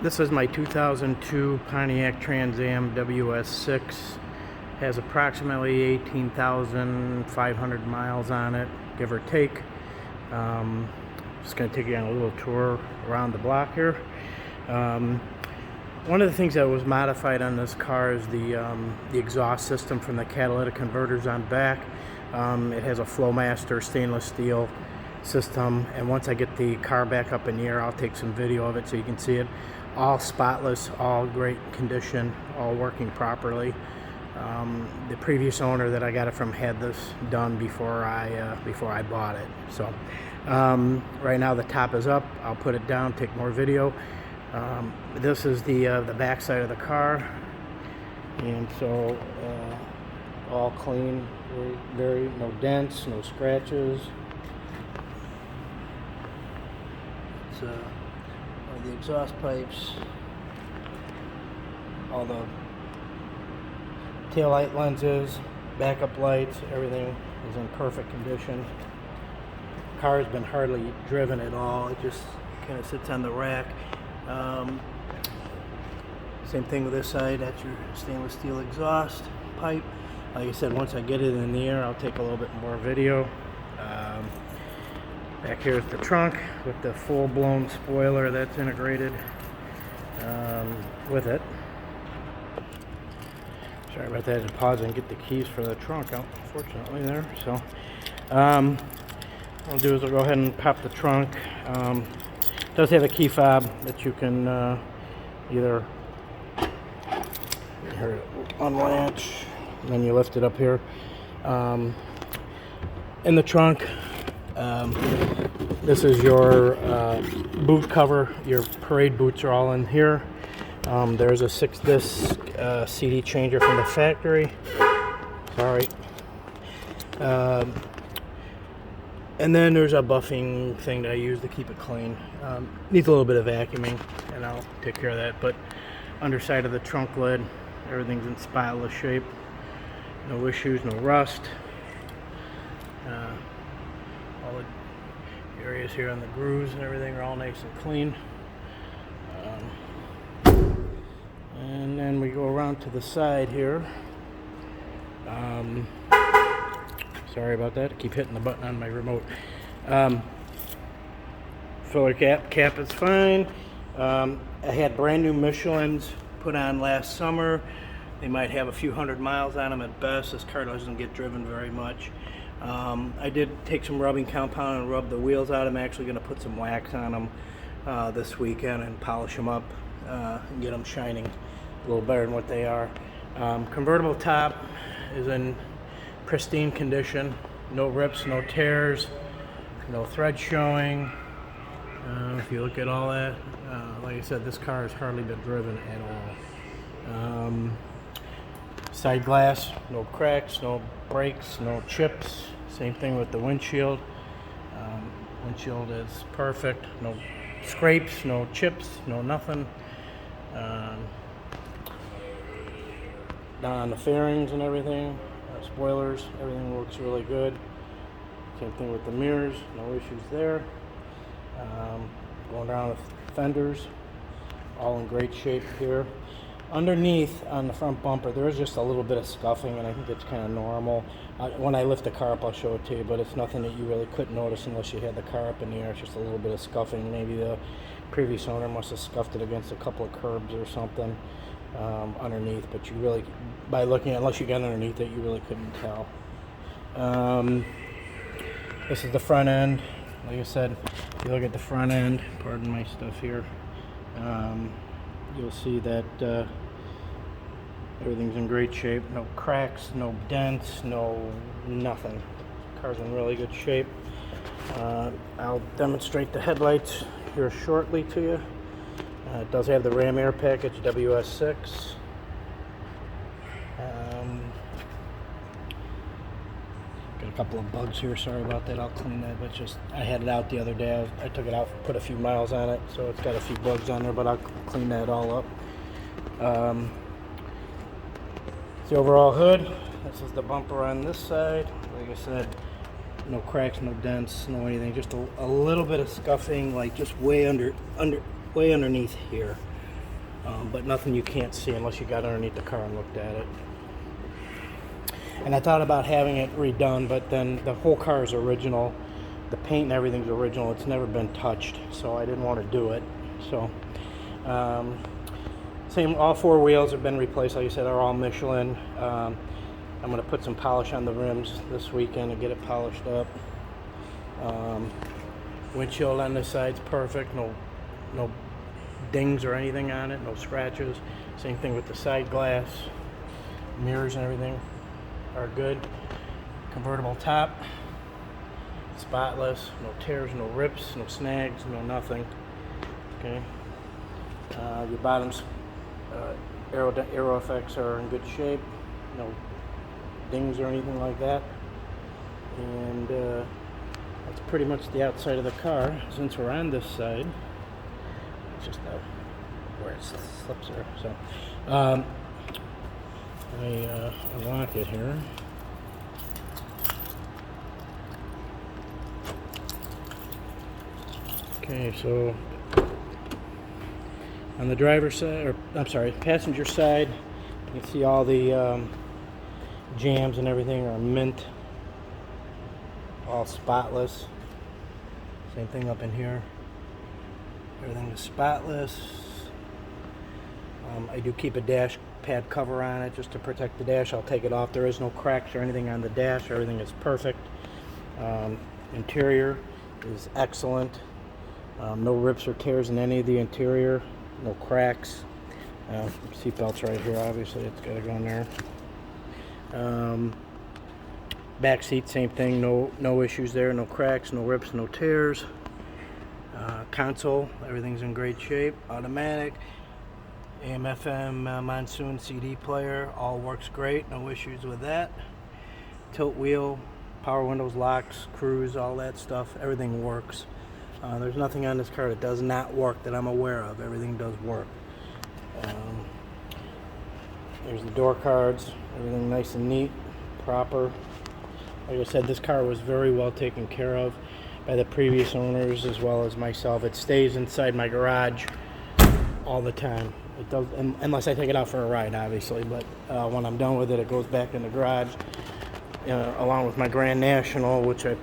This is my 2002 Pontiac Trans Am WS6. Has approximately 18,500 miles on it, give or take. Just going to take you on a little tour around the block here. One of the things that was modified on this car is the exhaust system from the catalytic converters on back. It has a Flowmaster stainless steel system, and once I get the car back up in the air, I'll take some video of it so you can see it. All spotless, all great condition, all working properly. The previous owner that I got it from had this done before I bought it. So right now the top is up. I'll put it down, take more video. This is the back side of the car, and so all clean, very no dents, no scratches. It's all the exhaust pipes, all the tail light lenses, backup lights, everything is in perfect condition. The car has been hardly driven at all. It just kind of sits on the rack. Same thing with this side. That's your stainless steel exhaust pipe. Like I said, once I get it in the air, I'll take a little bit more video. Back here is the trunk with the full-blown spoiler that's integrated with it. Sorry about that. I had to pause and get the keys for the trunk out, unfortunately, there. So what I'll do is I'll go ahead and pop the trunk. It does have a key fob that you can either unlatch, and then you lift it up here. In the trunk, this is your boot cover. Your parade boots are all in here. There's a 6-disc CD changer from the factory. Sorry. And then there's a buffing thing that I use to keep it clean. Needs a little bit of vacuuming, and I'll take care of that. But underside of the trunk lid, everything's in spotless shape. No issues, no rust. All the areas here on the grooves and everything are all nice and clean. And then we go around to the side here. Sorry about that. I keep hitting the button on my remote. Filler cap is fine. I had brand new Michelins put on last summer. They might have a few hundred miles on them at best. This car doesn't get driven very much. I did take some rubbing compound and rub the wheels out. I'm actually going to put some wax on them this weekend and polish them up and get them shining a little better than what they are. Convertible top is in pristine condition. No rips, no tears, no thread showing. If you look at all that, like I said, this car has hardly been driven at all. Side glass, no cracks, no breaks, no chips. Same thing with the windshield. Windshield is perfect. No scrapes, no chips, no nothing. Down on the fairings and everything, spoilers, everything looks really good. Same thing with the mirrors, no issues there. Going down the fenders, all in great shape here. Underneath on the front bumper, there is just a little bit of scuffing, and I think it's kind of normal. When I lift the car up, I'll show it to you, but it's nothing that you really couldn't notice unless you had the car up in the air. It's just a little bit of scuffing. Maybe the previous owner must have scuffed it against a couple of curbs or something underneath, but you really, by looking, unless you got underneath it, you really couldn't tell. This is the front end. Like I said, if you look at the front end, pardon my stuff here, you'll see that everything's in great shape. No cracks, no dents, no nothing. The car's in really good shape. I'll demonstrate the headlights here shortly to you. It does have the Ram Air Package WS6. Got a couple of bugs here, sorry about that. I'll clean that, but just I had it out the other day. I took it out, put a few miles on it, so it's got a few bugs on there, but I'll clean that all up. It's the overall hood. This is the bumper on this side. Like I said, no cracks, no dents, no anything. Just a little bit of scuffing, like just way underneath here. but nothing you can't see unless you got underneath the car and looked at it. And I thought about having it redone, but then the whole car is original. The paint and everything's original. It's never been touched, so I didn't want to do it. So, same, all four wheels have been replaced. Like I said, they're all Michelin. I'm going to put some polish on the rims this weekend and get it polished up. Windshield on this side's perfect. No dings or anything on it. No scratches. Same thing with the side glass. Mirrors and everything are good. Convertible top. Spotless. No tears, no rips, no snags, no nothing. Okay. Your bottoms aero effects are in good shape. No dings or anything like that. And that's pretty much the outside of the car. Since we're on this side, it's just where it slips there. So I unlock it here. Okay, so on the driver's side, or I'm sorry, passenger side, you can see all the jams and everything are mint, all spotless. Same thing up in here. Everything is spotless. I do keep a dash pad cover on it just to protect the dash. I'll take it off. There is no cracks or anything on the dash. Everything is perfect. Interior is excellent. No rips or tears in any of the interior. No cracks. Seat belts right here, obviously it's got to go in there. Back seat, same thing. No issues there. No cracks, no rips, no tears. Console, everything's in great shape. Automatic. AM, FM, monsoon, CD player, all works great. No issues with that. Tilt wheel, power windows, locks, cruise, all that stuff. Everything works. There's nothing on this car that does not work that I'm aware of. Everything does work. There's the door cards. Everything nice and neat, proper. Like I said, this car was very well taken care of by the previous owners as well as myself. It stays inside my garage all the time. It does, unless I take it out for a ride, obviously. But when I'm done with it, it goes back in the garage, along with my Grand National, which I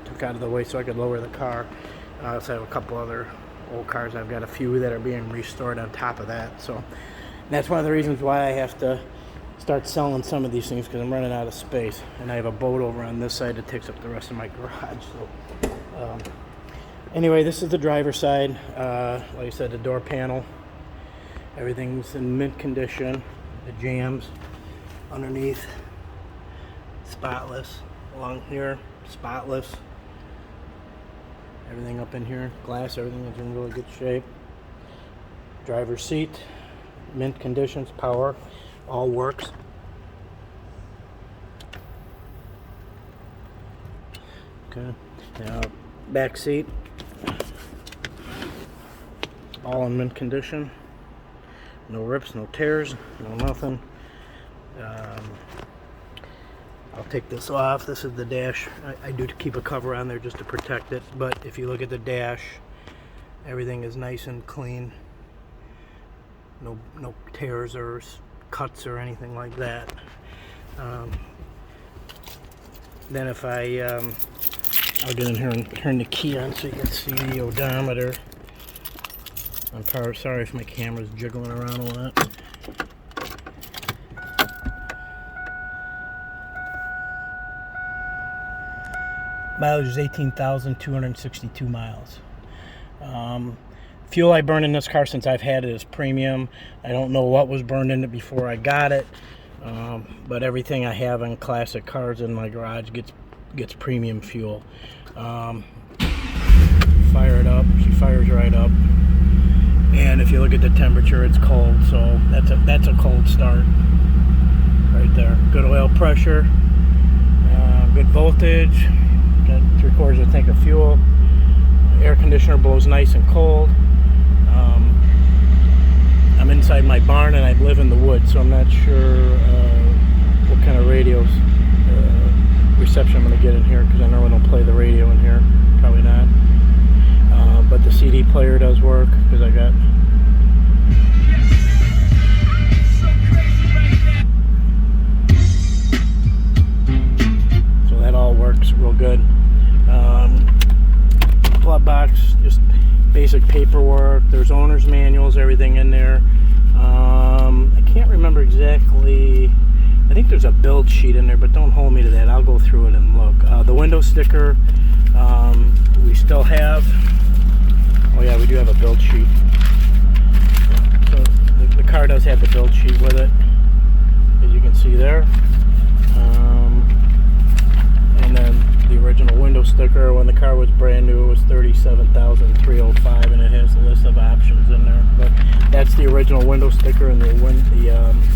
took out of the way so I could lower the car. So I have a couple other old cars. I've got a few that are being restored on top of that. So that's one of the reasons why I have to start selling some of these things, because I'm running out of space. And I have a boat over on this side that takes up the rest of my garage. So anyway, this is the driver's side. Like I said, the door panel. Everything's in mint condition. The jams underneath, spotless. Along here, spotless. Everything up in here, glass, everything is in really good shape. Driver's seat, mint conditions, power, all works. Okay, now back seat, all in mint condition. No rips, no tears, no nothing. I'll take this off. This is the dash. I do keep a cover on there just to protect it, but if you look at the dash, everything is nice and clean. No tears or cuts or anything like that. Then if I'll get in here and turn the key on so you can see the odometer. I'm sorry if my camera's jiggling around a lot. Mileage is 18,262 miles. Fuel I burn in this car since I've had it is premium. I don't know what was burned in it before I got it, but everything I have in classic cars in my garage gets premium fuel. Fire it up. She fires right up. And if you look at the temperature, it's cold, so that's a cold start right there. Good oil pressure, good voltage. Got 3/4 of a tank of fuel. Air conditioner blows nice and cold. I'm inside my barn and I live in the woods, so I'm not sure what kind of radio reception I'm going to get in here, because I know I don't play the radio in here. Probably not. But the CD player does work, because I got paperwork. There's owner's manuals, everything in there. I can't remember exactly. I think there's a build sheet in there, but don't hold me to that. I'll go through it and look. The window sticker, we still have. Oh yeah, we do have a build sheet. So the car does have the build sheet with it, as you can see there. And then the original window sticker, when the car was brand new, it was $37,305, and it has a list of options in there. But that's the original window sticker and the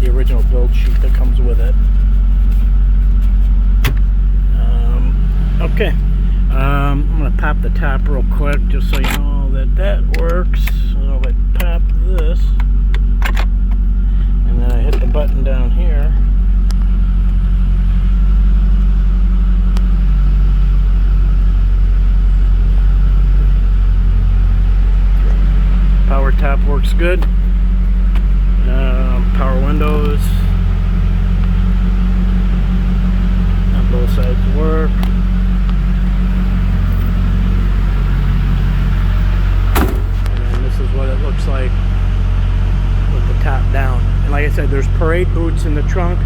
original build sheet that comes with it. Okay, I'm gonna pop the top real quick just so you know that works. So if I pop this, and then I hit the button down here. Power top works good. Power windows on both sides work. And then this is what it looks like with the top down. And like I said, there's parade boots in the trunk.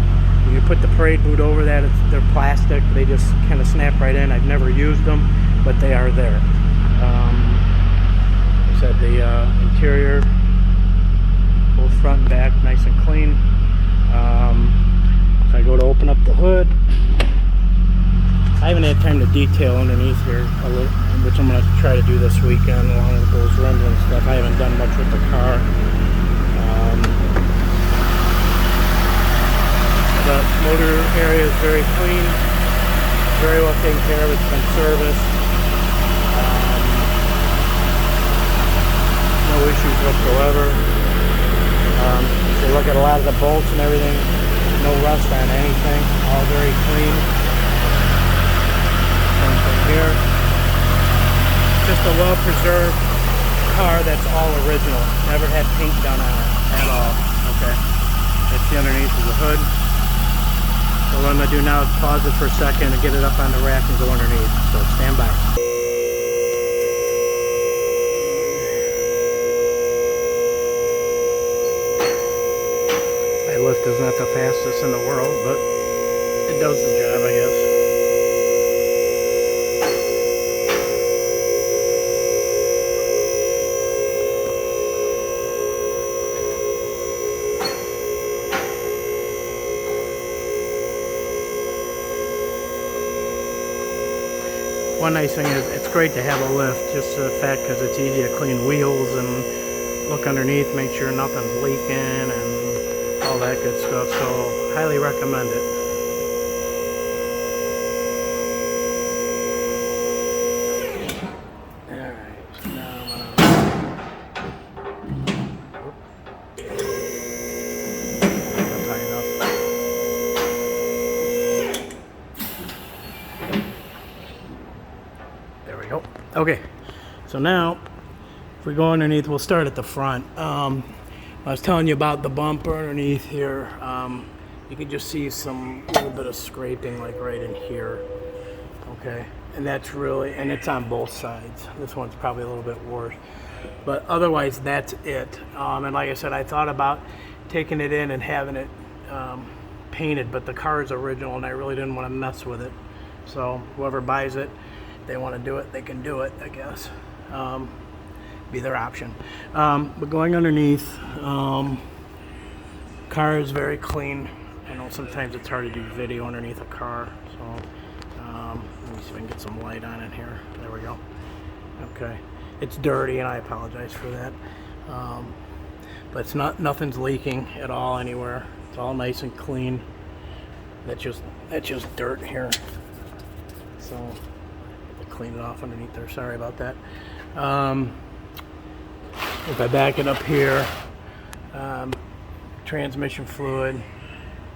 When you put the parade boot over that, they're plastic. They just kind of snap right in. I've never used them, but they are there. Said the interior, both front and back, nice and clean. So I go to open up the hood. I haven't had time to detail underneath here, which I'm going to try to do this weekend along with those rims and stuff. I haven't done much with the car. The motor area is very clean, very well taken care of. It's been serviced. No issues whatsoever. If you look at a lot of the bolts and everything, no rust on anything, all very clean. Same thing here. Just a well-preserved car that's all original. Never had paint done on it at all. Okay, that's the underneath of the hood. So what I'm going to do now is pause it for a second and get it up on the rack and go underneath. So stand by. Lift is not the fastest in the world, but it does the job, I guess. One nice thing is it's great to have a lift, just the fact because it's easy to clean wheels and look underneath, make sure nothing's leaking and all that good stuff, so highly recommend it. Alright, so now I'm gonna tie enough. There we go. Okay, so now if we go underneath, we'll start at the front. I was telling you about the bumper underneath here. You can just see some little bit of scraping like right in here. Okay, and that's really, and it's on both sides. This one's probably a little bit worse, but otherwise that's it. And like I said, I thought about taking it in and having it painted, but the car is original and I really didn't want to mess with it. So whoever buys it, if they want to do it, they can do it, I guess. Be their option. But going underneath, car is very clean. I know sometimes it's hard to do video underneath a car, so let me see if I can get some light on it here. There we go. Okay, it's dirty and I apologize for that, but it's nothing's leaking at all anywhere. It's all nice and clean. That's just dirt here, so I'll clean it off underneath there. Sorry about that. If I back it up here, transmission fluid,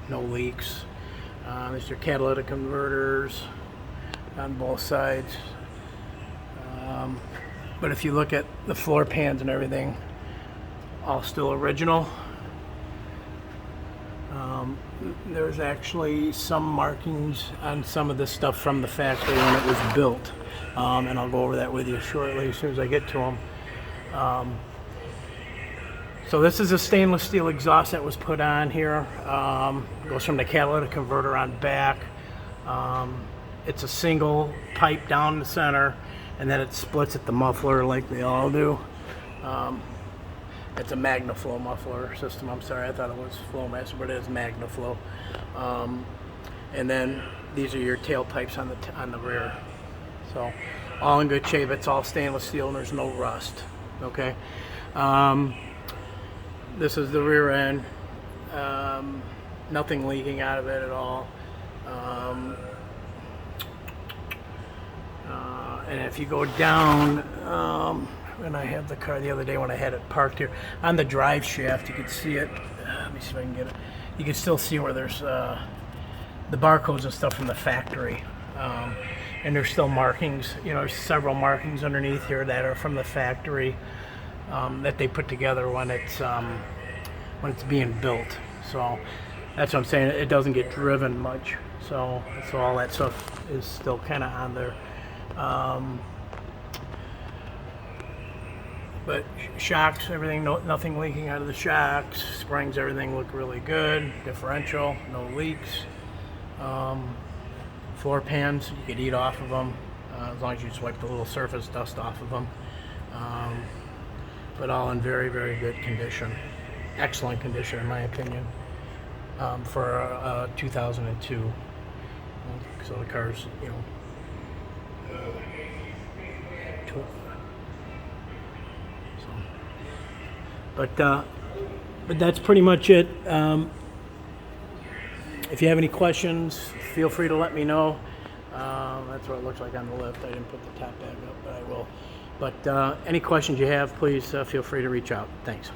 no leaks. There's your catalytic converters on both sides. But if you look at the floor pans and everything, all still original. There's actually some markings on some of this stuff from the factory when it was built. And I'll go over that with you shortly as soon as I get to them. So this is a stainless steel exhaust that was put on here. Goes from the catalytic converter on back. It's a single pipe down the center, and then it splits at the muffler like they all do. It's a MagnaFlow muffler system. I'm sorry, I thought it was Flowmaster, but it is MagnaFlow. And then these are your tailpipes on the rear. So all in good shape. It's all stainless steel and there's no rust. Okay. This is the rear end. Nothing leaking out of it at all. And if you go down, and I had the car the other day when I had it parked here on the drive shaft, you can see it. Let me see if I can get it. You can still see where there's the barcodes and stuff from the factory, and there's still markings. You know, there's several markings underneath here that are from the factory that they put together when it's being built. So that's what I'm saying. It doesn't get driven much. So all that stuff is still kind of on there. But shocks, everything, nothing leaking out of the shocks. Springs, everything look really good. Differential, no leaks. Floor pans, you could eat off of them as long as you just wipe the little surface dust off of them. But all in very, very good condition. Excellent condition, in my opinion, for 2002. So the car's, you know, but that's pretty much it. If you have any questions, feel free to let me know. That's what it looks like on the lift. I didn't put the top bag up, but I will. But any questions you have, please feel free to reach out. Thanks.